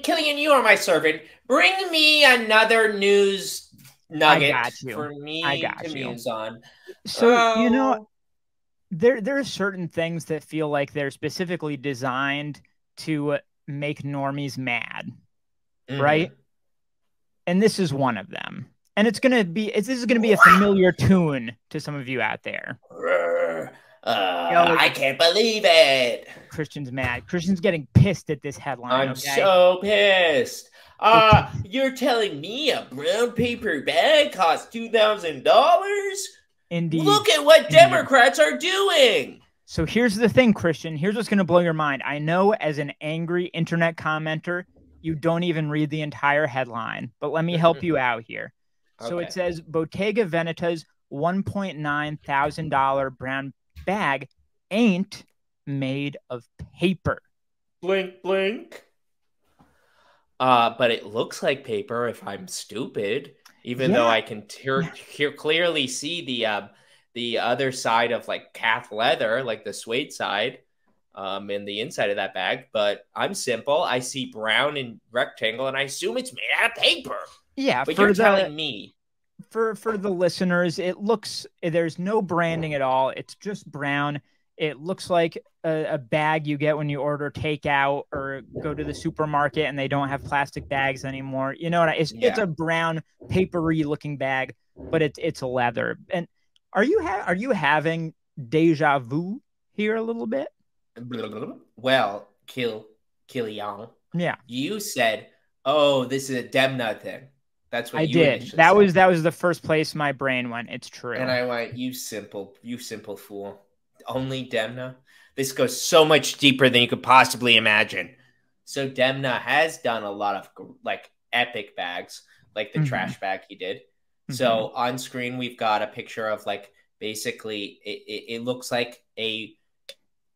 Killian, you are my servant. Bring me another news I nugget got you. for I me to got you. muse on. So, Oh, there are certain things that feel like they're specifically designed to make normies mad, right? mm-hmm. And this is one of them. And this is gonna be a familiar tune to some of you out there. I can't believe it. Christian's mad. Christian's getting pissed at this headline, I'm okay? so pissed. Boutique. You're telling me a brown paper bag costs $2,000? Indeed. Look at what Indeed. Democrats are doing. So here's the thing, Christian. Here's what's going to blow your mind. I know as an angry internet commenter, you don't even read the entire headline, but let me help you out here. So it Okay. says Bottega Veneta's $1.9 thousand brown bag ain't made of paper. Blink, blink. But it looks like paper if I'm stupid, even though Yeah. I can clearly see the other side of like calf leather, like the suede side, in the inside of that bag. But I'm simple. I see brown and rectangle, and I assume it's made out of paper. Yeah, But you're for the telling me, for the listeners, it looks there's no branding at all. It's just brown. It looks like a bag you get when you order takeout or go to the supermarket and they don't have plastic bags anymore. You know what? It's yeah. a brown papery looking bag, but it's leather. And are you having deja vu here a little bit? Well, Killian, Yeah, you said, "Oh, this is a Demna thing." That's what I you did. initially said. That was the first place my brain went. It's And true. I went, you simple fool. Only Demna? This goes so much deeper than you could possibly imagine. So Demna has done a lot of like epic bags, like the Hmm. trash bag he did. Hmm. So on screen, we've got a picture of like basically it looks like a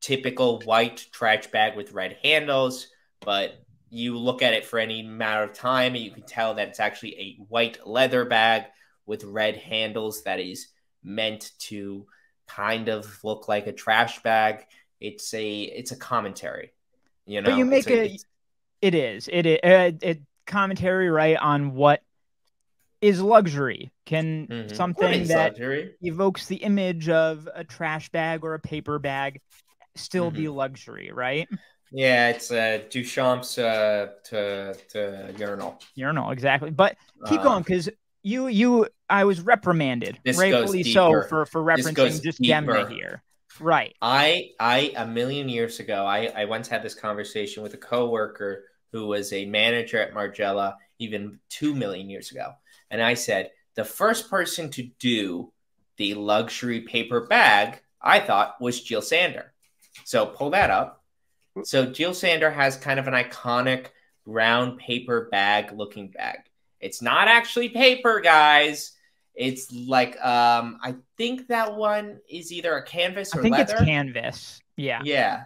typical white trash bag with red handles, but you look at it for any amount of time and you can tell that it's actually a white leather bag with red handles that is meant to kind of look like a trash bag. It's a commentary, you But you know. It's make a a it's it commentary right on what is luxury. Can what something is that luxury? evokes the image of a trash bag or a paper bag still be Mm-hmm. luxury, right? Yeah, it's Duchamp's to urinal. Urinal, exactly. But keep Uh, going because I was reprimanded, this goes rightfully so, deeper. for This referencing goes just Demna deeper. here. Right. A million years ago, I once had this conversation with a coworker who was a manager at Margiela even 2 million years ago. And I said, the first person to do the luxury paper bag, I thought, was Jil Sander. So pull that up. So Jil Sander has kind of an iconic brown paper bag looking bag. It's not actually paper, guys. It's like I think that one is either a canvas I or think it's leather. canvas. Yeah. Yeah.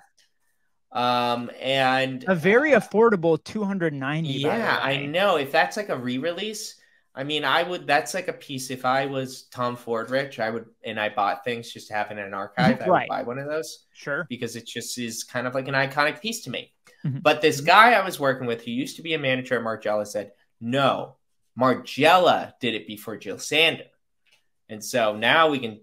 And A very affordable 290, by the yeah, I way. know if that's like a re-release, I mean, I would. That's like a piece. If I was Tom Ford rich, I would, and I bought things just to have in an archive. I would Right. buy one of those Sure. because it just is kind of like an iconic piece to me. Mhm. But this guy I was working with, who used to be a manager at Margiela, said, "No, Margiela did it before Jil Sander." And so now we can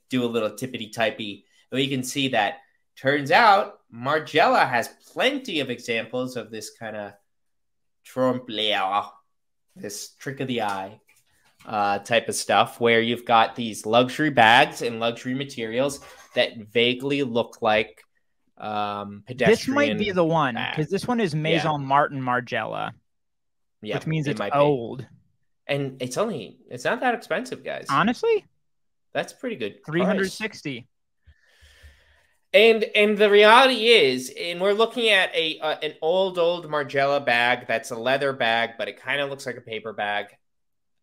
do a little tippity typey. We can see that turns out Margiela has plenty of examples of this kind of trompe l'oeil, this trick of the eye type of stuff, where you've got these luxury bags and luxury materials that vaguely look like This might be pedestrian the one because bags. this one is Yeah, Maison Martin Margiela, which yep, means it it's might be. old. And it's not that expensive, guys. Honestly, That's pretty good price. 360. And the reality is, and we're looking at an old Margiela bag that's a leather bag, but it kind of looks like a paper bag.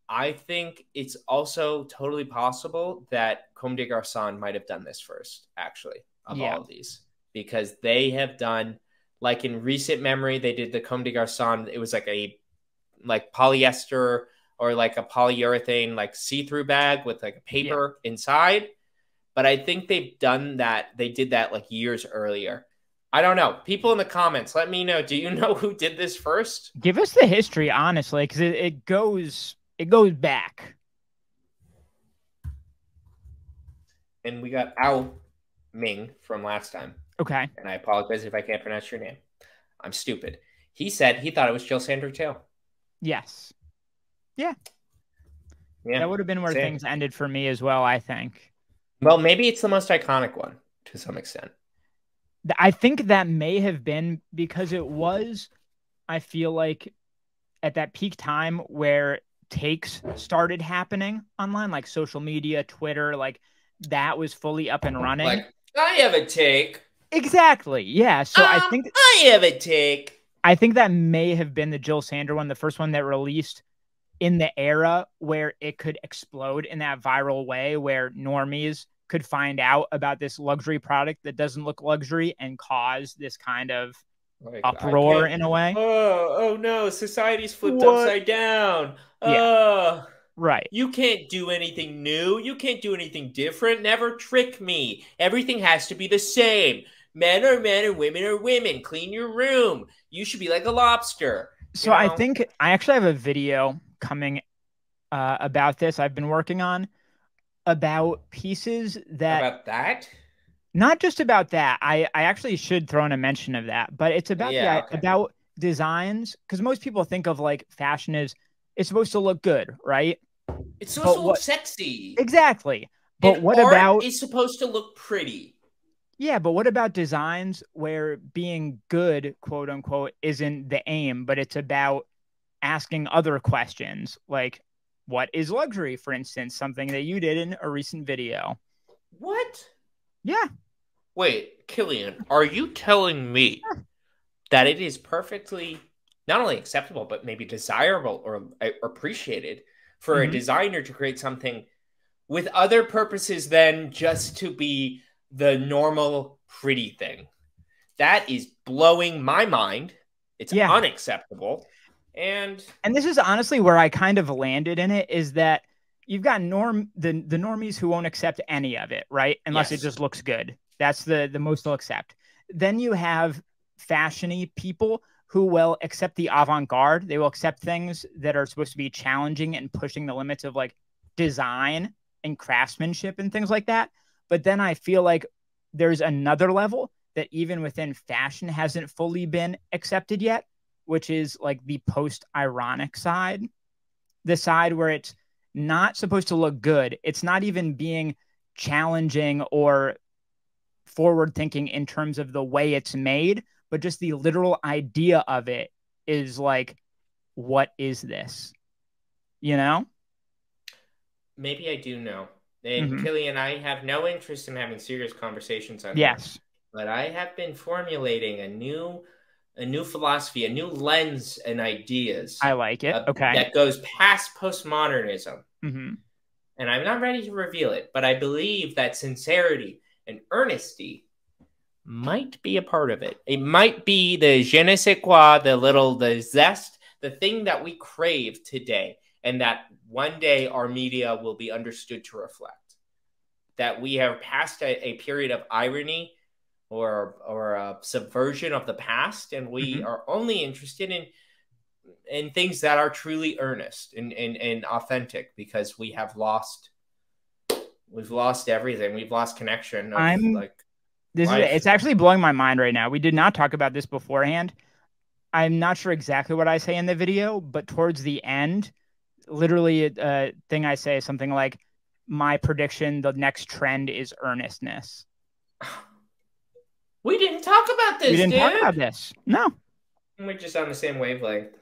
I think it's also totally possible that Comme des Garçons might have done this first, actually, of Yeah. all of these, because they have done, like in recent memory, they did the Comme des Garçons. It was like a polyester or like a polyurethane like see-through bag with like a Yeah. paper inside. But I think they've done that. They did that like years earlier. I don't know. People in the comments, let me know. Do you know who did this first? Give us the history, honestly, because it goes back. And we got Ao Ming from last time. Okay. And I apologize if I can't pronounce your name. I'm stupid. He said he thought it was Jil Sander too. Yes. Yeah. Yeah. That would have been where things ended for me as well, I think. Well, maybe it's the most iconic one to some extent. I think that may have been because it was, I feel like, at that peak time where takes started happening online, like social media, Twitter, like that was fully up and running. Like, I have a take. Exactly. Yeah. So I think I have a take. I think that may have been the Jil Sander one, the first one that released in the era where it could explode in that viral way, where normies could find out about this luxury product that doesn't look luxury and cause this kind of uproar in a way. Oh no, society's flipped upside down. Yeah. Right. You can't do anything new. You can't do anything different. Never trick me. Everything has to be the same. Men are men and women are women. Clean your room. You should be like a lobster. So I think I actually have a video coming about this I've been working on about pieces that about that. Not just about that. I actually should throw in a mention of that, but it's about about designs, because most people think of like fashion as it's supposed to look good, right? It's supposed to look sexy. Exactly. But and what art about is supposed to look pretty? Yeah, but what about designs where being good, quote unquote, isn't the aim, but it's about asking other questions, like what is luxury, for instance, something that you did in a recent video. What? Yeah. Wait, Killian, are you telling me that it is perfectly not only acceptable, but maybe desirable or appreciated for a designer to create something with other purposes than just to be the normal pretty thing? That is blowing my mind. It's unacceptable. And this is honestly where I kind of landed in it, is that you've got the normies who won't accept any of it, right? Unless it just looks good. That's the most they'll accept. Then you have fashion-y people who will accept the avant-garde. They will accept things that are supposed to be challenging and pushing the limits of like design and craftsmanship and things like that. But then I feel like there's another level that even within fashion hasn't fully been accepted yet, which is like the post-ironic side, the side where it's not supposed to look good. It's not even being challenging or forward thinking in terms of the way it's made, but just the literal idea of it is like, what is this? You know? Maybe I do know. And Killian, I have no interest in having serious conversations on this, but I have been formulating a new philosophy, a new lens and ideas. I like it. Okay. That goes past postmodernism. And I'm not ready to reveal it, but I believe that sincerity and earnesty might be a part of it. It might be the je ne sais quoi, the zest, the thing that we crave today, and that one day our media will be understood to reflect. That we have passed a period of irony or a subversion of the past, and we are only interested in things that are truly earnest and authentic, because we've lost everything. We've lost connection. It's actually blowing my mind right now. We did not talk about this beforehand. I'm not sure exactly what I say in the video, but towards the end, literally a thing I say is something like, my prediction, the next trend is earnestness. We didn't talk about this, We didn't talk about this. No. We're just on the same wavelength.